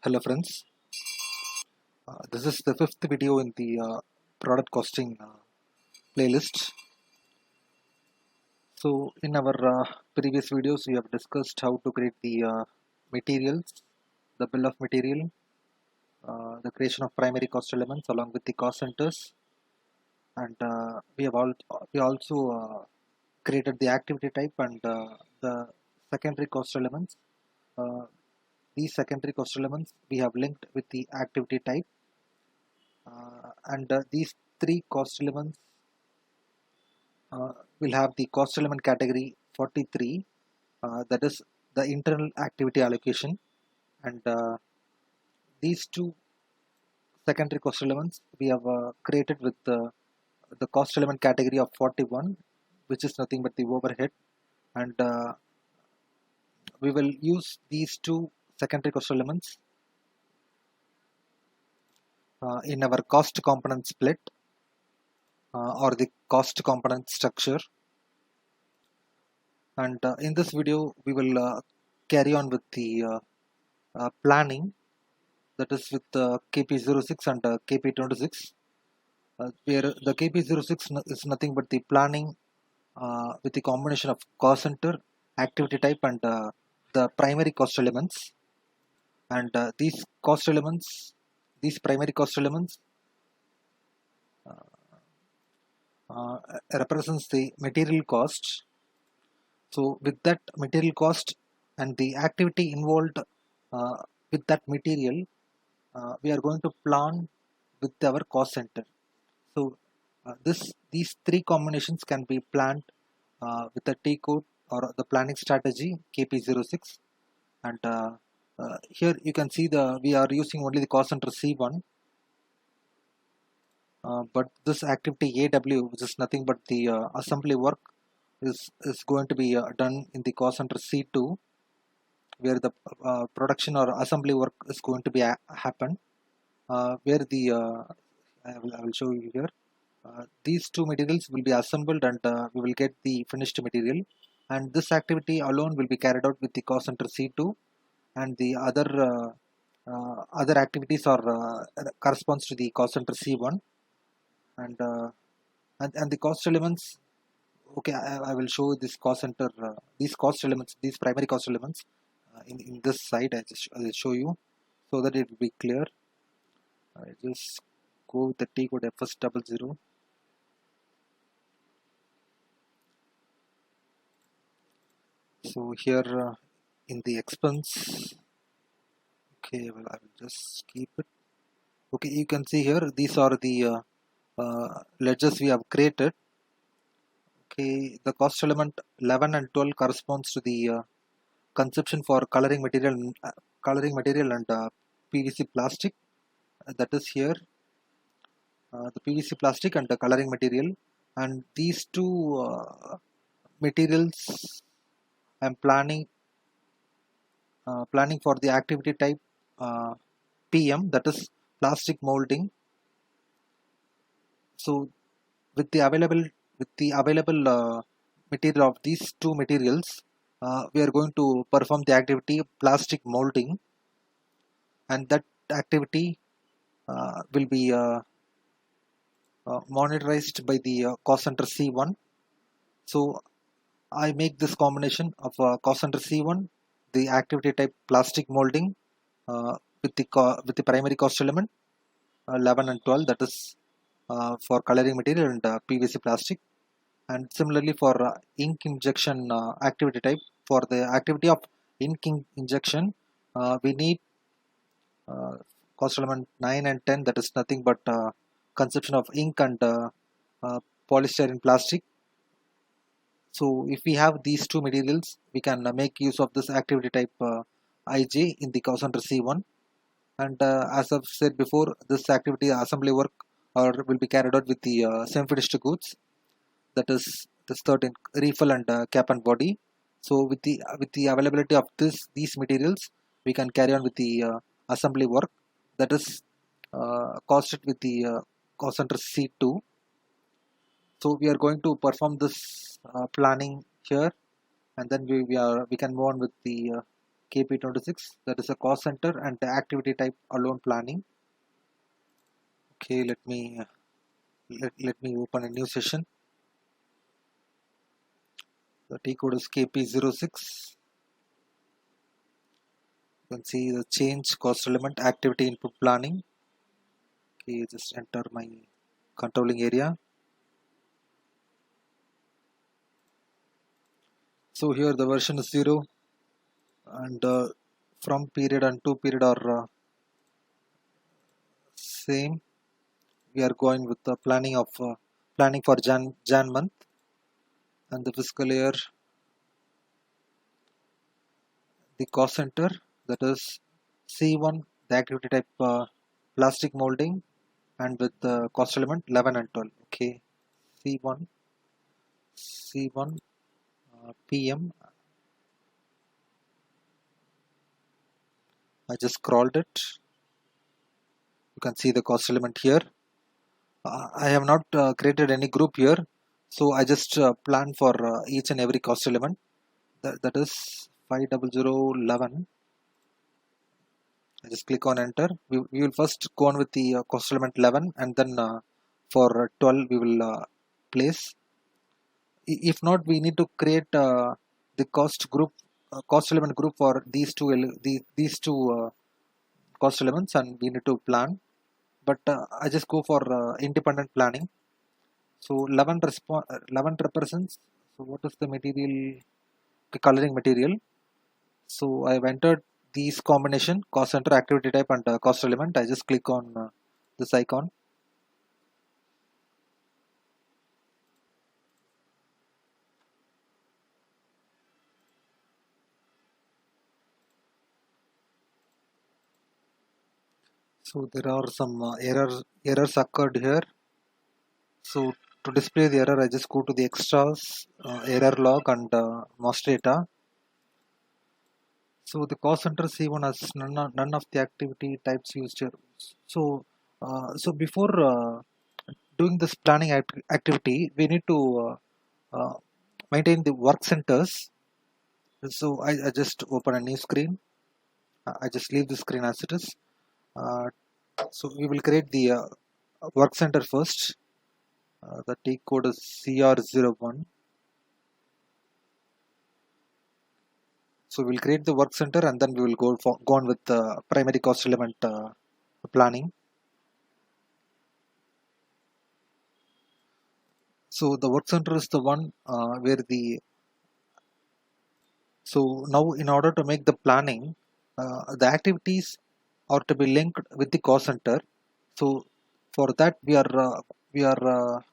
Hello friends, this is the fifth video in the product costing playlist. So in our previous videos we have discussed how to create the materials, the bill of material, the creation of primary cost elements along with the cost centers, and we also created the activity type and the secondary cost elements. Uh, these secondary cost elements we have linked with the activity type, and these three cost elements will have the cost element category 43, that is the internal activity allocation, and these two secondary cost elements we have created with the cost element category of 41, which is nothing but the overhead, and we will use these two secondary cost elements in our cost component split or the cost component structure. And in this video we will carry on with the planning, that is with KP06 and KP26, where the KP06 is nothing but the planning with the combination of cost center, activity type, and the primary cost elements. And these primary cost elements uh, represents the material cost. So with that material cost and the activity involved uh, with that material, we are going to plan with our cost center. So these three combinations can be planned with the T code or the planning strategy KP06, and here you can see we are using only the cost center C1, but this activity AW, which is nothing but the assembly work, is going to be done in the cost center C2, where the production or assembly work is going to be happen, where the I will show you here. These two materials will be assembled, and we will get the finished material, and this activity alone will be carried out with the cost center C2, and the other activities are corresponds to the cost center C1, and and the cost elements. Okay, I will show this cost center, these cost elements, these primary cost elements in this side. I will show you so that it will be clear. I just go with the T code FS00. So here in the expense, okay, well I will just keep it. Okay, you can see here these are the ledgers we have created. Okay, the cost element 11 and 12 corresponds to the consumption for coloring material and PVC plastic. That is here the PVC plastic and the coloring material, and these two materials I'm planning for the activity type PM, that is plastic molding. So with the available material of these two materials, we are going to perform the activity plastic molding, and that activity will be monitored by the cost center C1. So I make this combination of cost center C1, the activity type plastic molding, with the primary cost element 11 and 12, that is for coloring material and PVC plastic. And similarly for ink injection activity type, for the activity of ink injection, we need uh, cost element 9 and 10, that is nothing but consumption of ink and polystyrene plastic. So if we have these two materials, we can make use of this activity type IJ in the cost center C1. And as I've said before, this activity assembly work or will be carried out with the semi-finished goods, that is this 13 refill and cap and body. So with the availability of these materials, we can carry on with the assembly work, that is costed with the cost center C2. So we are going to perform this planning here, and then we can move on with the KP26, that is a cost center, and the activity type alone planning. Okay, let me open a new session. The T code is KP06. You can see the change cost element activity input planning. Okay, just enter my controlling area. So here the version is 0, and from period and to period are same. We are going with the planning for Jan month, and the fiscal year, the cost center, that is C1, the activity type plastic molding, and with the cost element 11 and 12. Okay, C1 PM. I just scrolled it. You can see the cost element here. I have not created any group here, so I just plan for each and every cost element. That is 50011. I just click on enter. We will first go on with the cost element 11, and then for 12 we will place. If not, we need to create the cost element group for these two cost elements, and we need to plan. But I just go for independent planning. So 11 represents. So what is the material? The coloring material. So I've entered these combination: cost center, activity type, and cost element. I just click on this icon. So there are some errors occurred here. So to display the error, I just go to the extras, error log, and master data. So the cost center C1 has none of the activity types used here. So before doing this planning activity, we need to maintain the work centers. So I just open a new screen. I just leave the screen as it is. So we will create the work center first. The T code is CR01. So we'll create the work center, and then we will go on with the primary cost element planning. So the work center is the one where so now in order to make the planning, the activities are to be linked with the cost center. So for that we are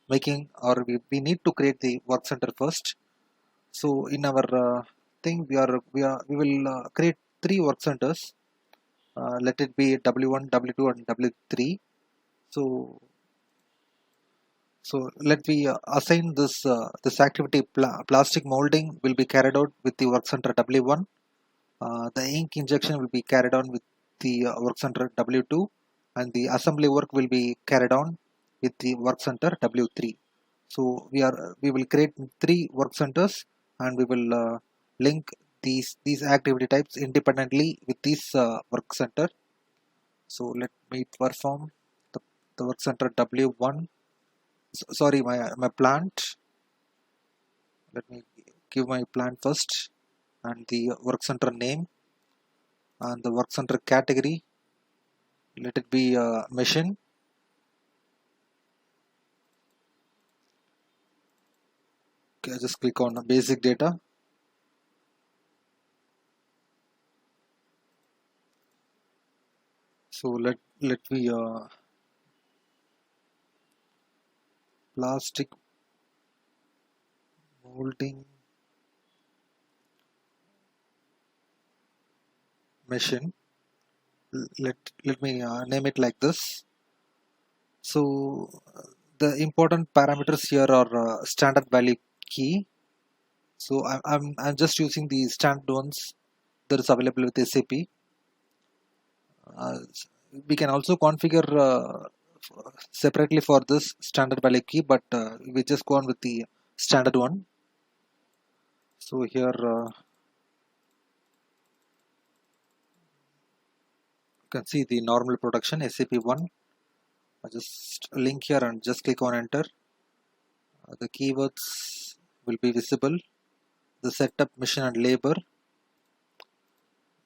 making, or we need to create the work center first. So in our thing, we will create 3 work centers. Let it be W1, W2, and W3. So let me assign this activity. Plastic molding will be carried out with the work center W1. The ink injection will be carried on with the work center W2, and the assembly work will be carried on with the work center W3. So we will create 3 work centers, and we will link these activity types independently with this work center. So let me perform the work center W1. Sorry, my plant. Let me give my plant first, and the work center name, and the work center category. Let it be machine. Okay, just click on basic data. So let me plastic molding machine. Let me name it like this. So the important parameters here are standard value key. So I'm just using the standard ones that is available with SAP. We can also configure separately for this standard value key, but we just go on with the standard one. So here can see the normal production SCP-1. I just link here and just click on enter. The keywords will be visible. The setup, mission and labor.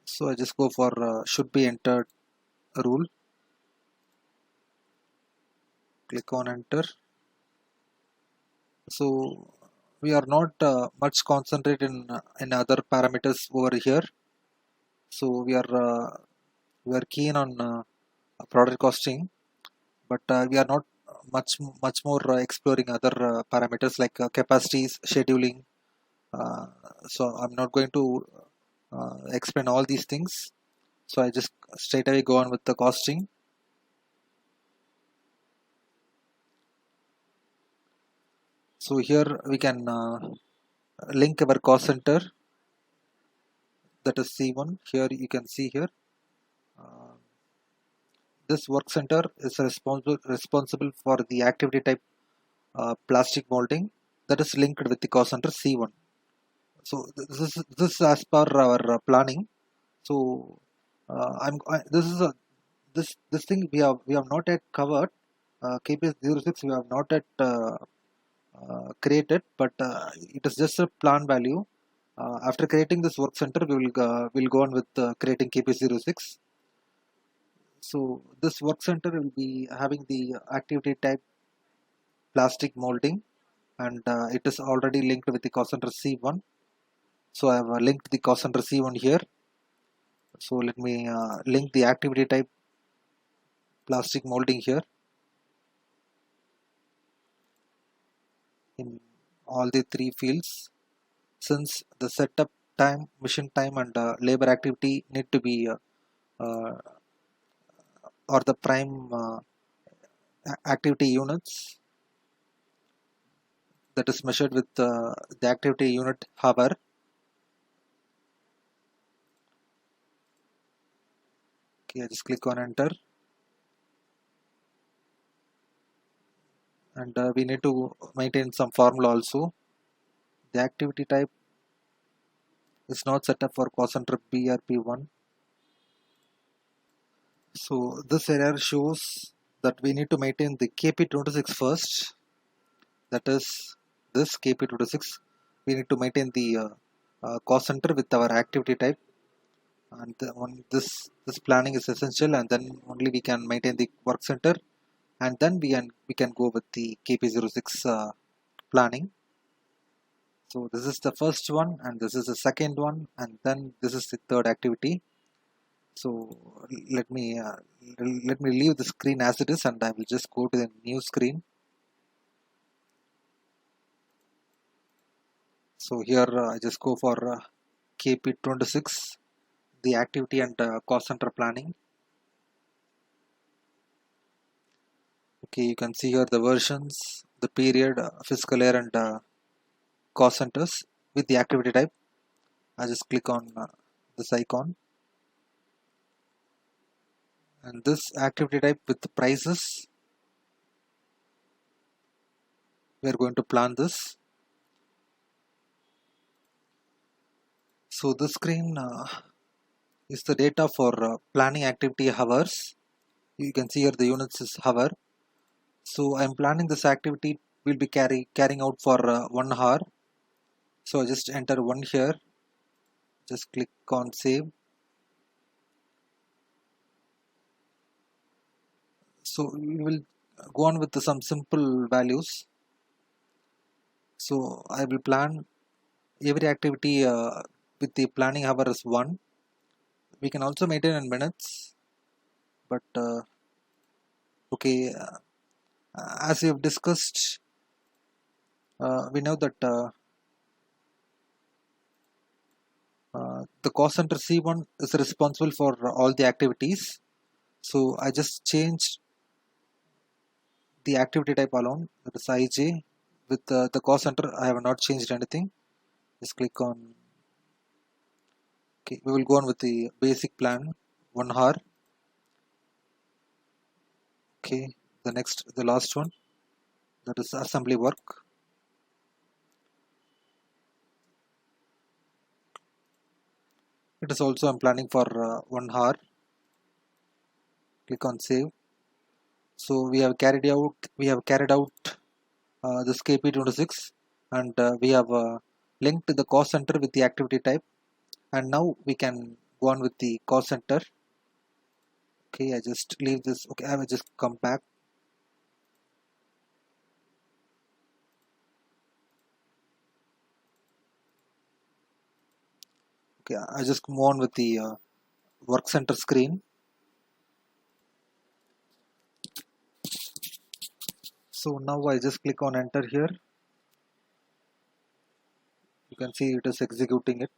So I just go for should be entered rule. Click on enter. So we are not much concentrated in other parameters over here. So we are keen on product costing, but we are not much more exploring other parameters like capacities, scheduling. So I'm not going to explain all these things. So I just straight away go on with the costing. So here we can link our cost center, that is C1. Here you can see here. This work center is responsible for the activity type plastic molding, that is linked with the cost center C1. So this is as per our planning. So this is a this thing we have not yet covered. KPS 06 we have not yet created, but it is just a plan value. After creating this work center, we'll go on with creating KPS 06. So this work center will be having the activity type plastic molding, and it is already linked with the cost center C1. So I have linked the cost center C1 here. So let me link the activity type plastic molding here in all the three fields. Since the setup time, mission time and labor activity need to be uh, or the prime activity units, that is measured with the activity unit hour. Okay, I just click on enter, and we need to maintain some formula also. The activity type is not set up for cost center BRP1. So this error shows that we need to maintain the KP26 first, that is this KP26. We need to maintain the cost center with our activity type, and this planning is essential, and then only we can maintain the work center, and then we can go with the KP06 planning. So this is the first one, and this is the second one, and then this is the third activity. So let me uh, let me leave the screen as it is, and I will just go to the new screen. So here I just go for KP26, the activity and cost center planning. Okay, you can see here the versions, the period, fiscal year and cost centers with the activity type. I just click on this icon, and this activity type with the prices, we are going to plan this. So this screen is the data for planning activity hours. You can see here the units is hour. So I'm planning this activity will be carrying out for 1 hour. So I just enter 1 here, just click on save. So we will go on with some simple values. So I will plan every activity with the planning hour is 1. We can also maintain in minutes, but okay, as we have discussed, we know that the cost center C1 is responsible for all the activities. So I just changed the activity type alone, that is IJ. With the cost center, I have not changed anything. Just click on. Okay, we will go on with the basic plan, 1 hour. Okay, the last one, that is assembly work. It is also I'm planning for 1 hour. click on save. So we have carried out this KP26, and we have linked the cost center with the activity type, and now we can go on with the cost center. Okay, I just leave this. Okay, I will just come back. Okay, I just move on with the work center screen. So now I just click on enter here. You can see it is executing it.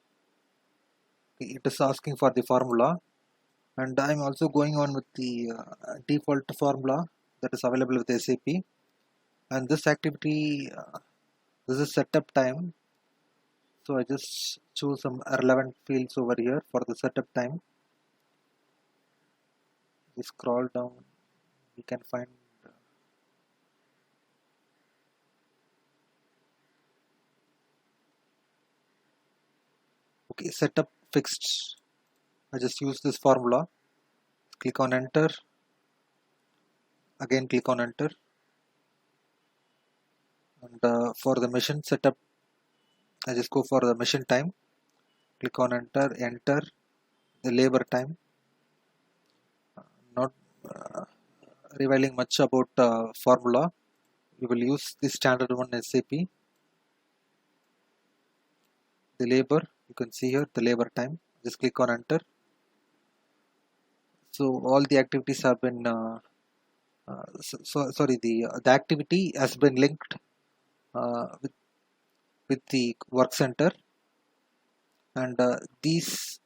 It is asking for the formula, and I'm also going on with the default formula that is available with SAP. And this activity, this is setup time. So I just choose some relevant fields over here for the setup time. Just scroll down, we can find okay, setup fixed. I just use this formula. Click on enter. Again click on enter. And for the machine setup, I just go for the machine time. Click on enter. Enter the labor time. Not revealing much about formula. We will use the standard one SAP. The labor, you can see here the labor time. Just click on enter. So all the activities have been sorry, the activity has been linked with the work center, and these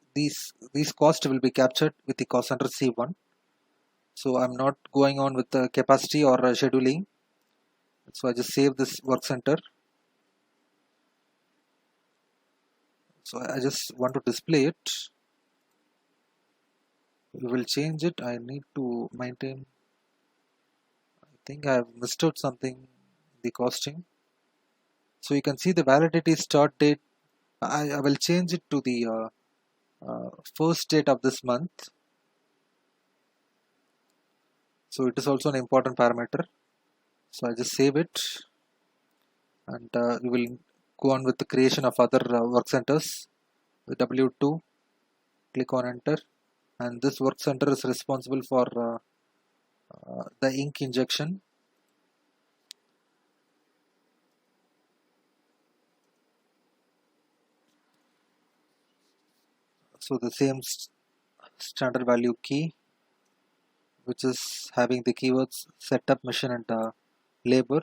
costs will be captured with the cost center C1. So I'm not going on with the capacity or scheduling. So I just save this work center. So I just want to display it. We will change it. I need to maintain. I think I have missed out something. The costing. So you can see the validity start date. I will change it to the first date of this month. So it is also an important parameter. So I just save it, and we will go on with the creation of other work centers. The W2, click on enter, and this work center is responsible for the ink injection. So the same standard value key, which is having the keywords setup, machine, and labor.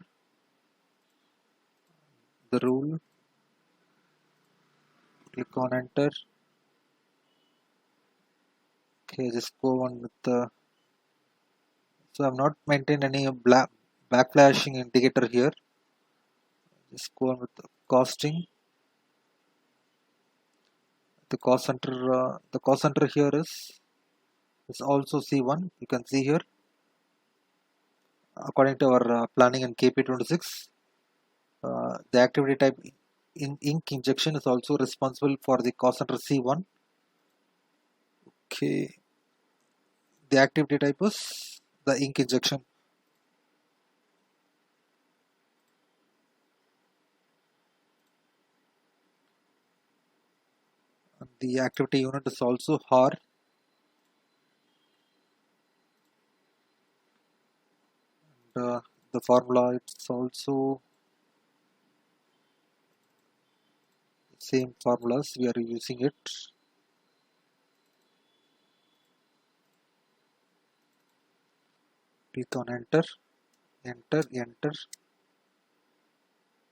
The rule, click on enter. Okay, just go on with the. So I'm not maintained any backflashing indicator here. Just go on with the costing. The cost center here is also C1. You can see here, according to our planning and KP26, the activity type in ink injection is also responsible for the cost center C1. Okay, the activity type is the ink injection. And the activity unit is also HAR. And the formula, it's also same formulas, we are using it. Click on enter, enter, enter,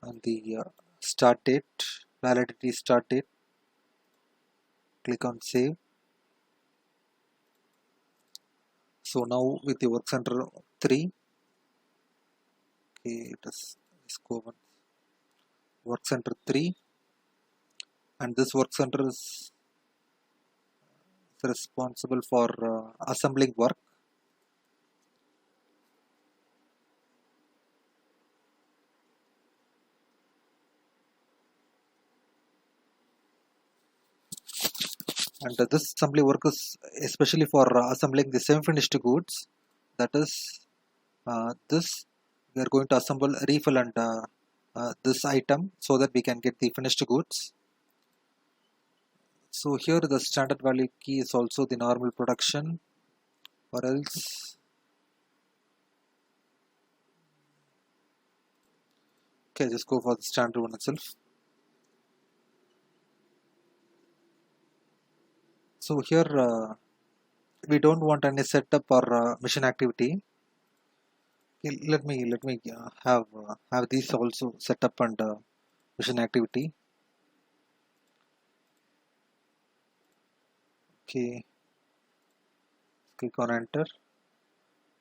and the start date, validity start date. Click on save. So now with the work center 3, okay, let's go on work center 3, and this work center is responsible for assembling work. And this assembly work is especially for assembling the semi-finished goods. That is, this we are going to assemble, refill, and this item so that we can get the finished goods. So here the standard value key is also the normal production, or else okay, just go for the standard one itself. So here we don't want any setup or mission activity. Okay, let me have these also setup and mission activity. Okay, click on enter.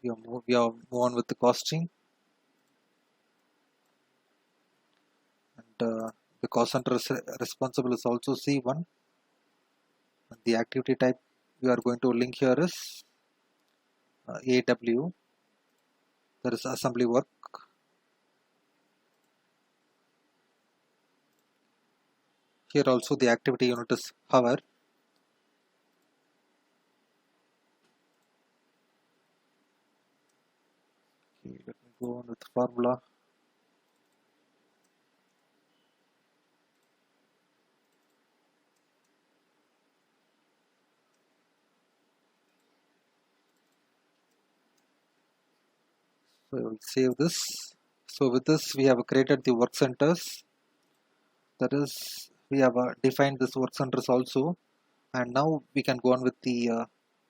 We are move on with the costing, and the cost center responsible is also C1. And the activity type we are going to link here is AW. There is assembly work. Here also the activity unit is hour. Okay, let me go on with the formula. So I will save this. So with this we have created the work centers. That is, we have defined this work centers also, and now we can go on with the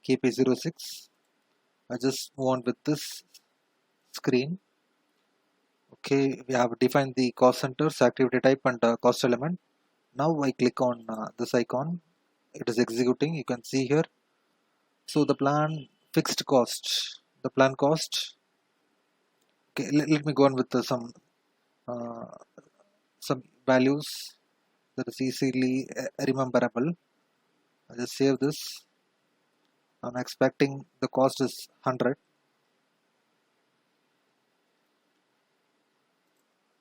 KP06. I just move on with this screen. Okay, we have defined the cost centers, activity type, and cost element. Now I click on this icon. It is executing. You can see here. So the plan fixed cost. The plan cost. Okay, let me go on with uh, some values that is easily rememberable. I just save this. I'm expecting the cost is 100.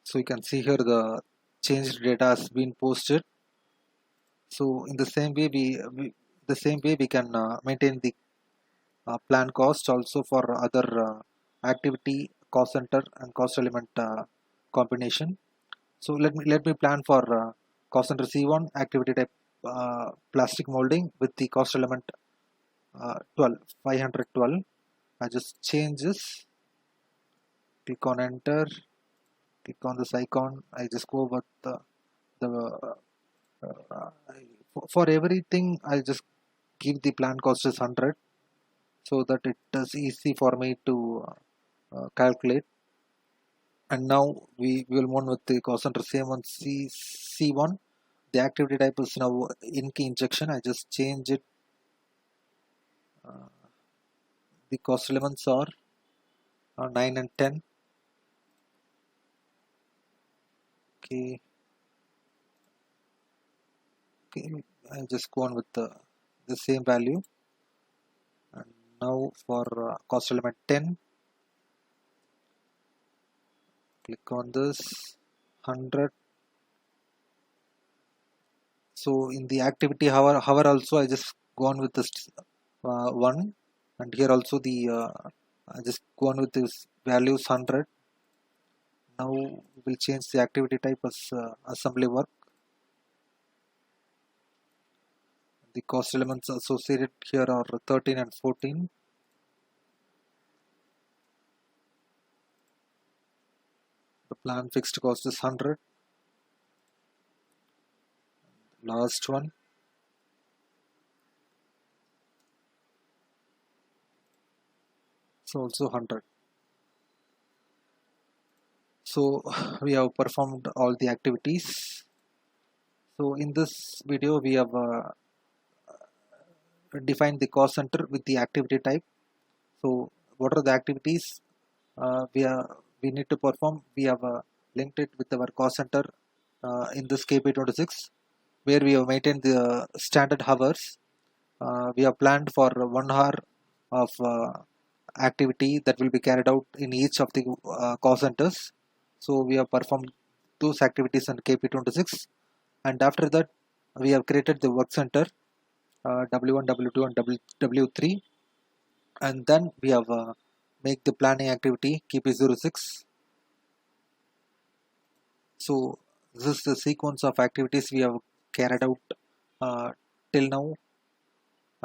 So you can see here the changed data has been posted. So in the same way we can maintain the plan cost also for other activity, cost center, and cost element combination. So let me plan for cost center C1 activity type plastic molding with the cost element 12 512. I just change this, click on enter, click on this icon. I just go with the for everything I'll just give the plan cost is 100 so that it is easy for me to calculate. And now we will move on with the cost center same one C1. The activity type is now in key injection. I just change it. The cost elements are 9 and 10. Okay, okay, I just go on with the same value. And now for cost element 10, click on this 100. So in the activity hour also I just go on with this one, and here also the I just go on with this values 100. Now we'll change the activity type as assembly work. The cost elements associated here are 13 and 14. The plan fixed cost is 100. Last one. So also 100. So we have performed all the activities. So in this video we have defined the cost center with the activity type. So what are the activities we need to perform? We have linked it with our cost center in this KP26, where we have maintained the standard hours. We have planned for 1 hour of activity that will be carried out in each of the cost centers. So we have performed those activities in KP26, and after that we have created the work center W1, W2 and W3, and then we have make the planning activity KP06. So this is the sequence of activities we have carried out till now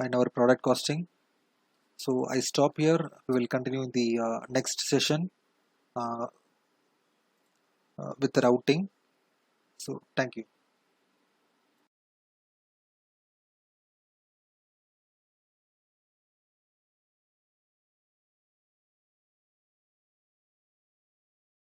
in our product costing. So I stop here. We will continue in the next session with the routing. So thank you.